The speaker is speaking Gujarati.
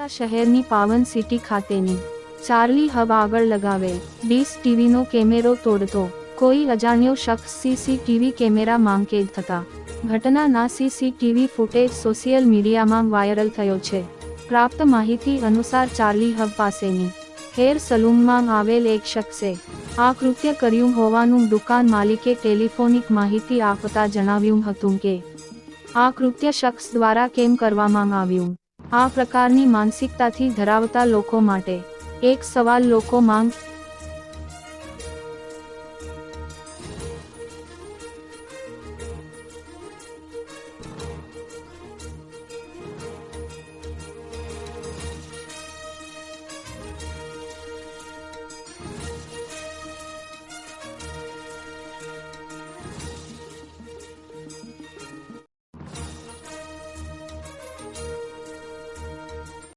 વડોદરા શહેરની પાવન સિટી ખાતેની ચાર્લી હબ આગળ લગાવેલ ડીશ ટીવીનો કેમેરો તોડતો કોઈ અજાણ્યો શખ્સ સીસીટીવી કેમેરામાં કેદ થતા ઘટનાના સીસીટીવી ફૂટેજ સોશિયલ મીડિયામાં વાયરલ થયો છે। પ્રાપ્ત માહિતી અનુસાર ચાર્લી હબ પાસેની હેર સલૂનમાં આવેલ એક શખ્સે આ કૃત્ય કર્યું હોવાનું દુકાન માલિકે ટેલિફોનિક માહિતી આપતા જણાવ્યું હતું કે આ કૃત્ય શખ્સ દ્વારા કેમ કરવામાં આવ્યું। આ પ્રકારની માનસિકતાથી ધરાવતા લોકો માટે એક સવાલ લોકો માંગ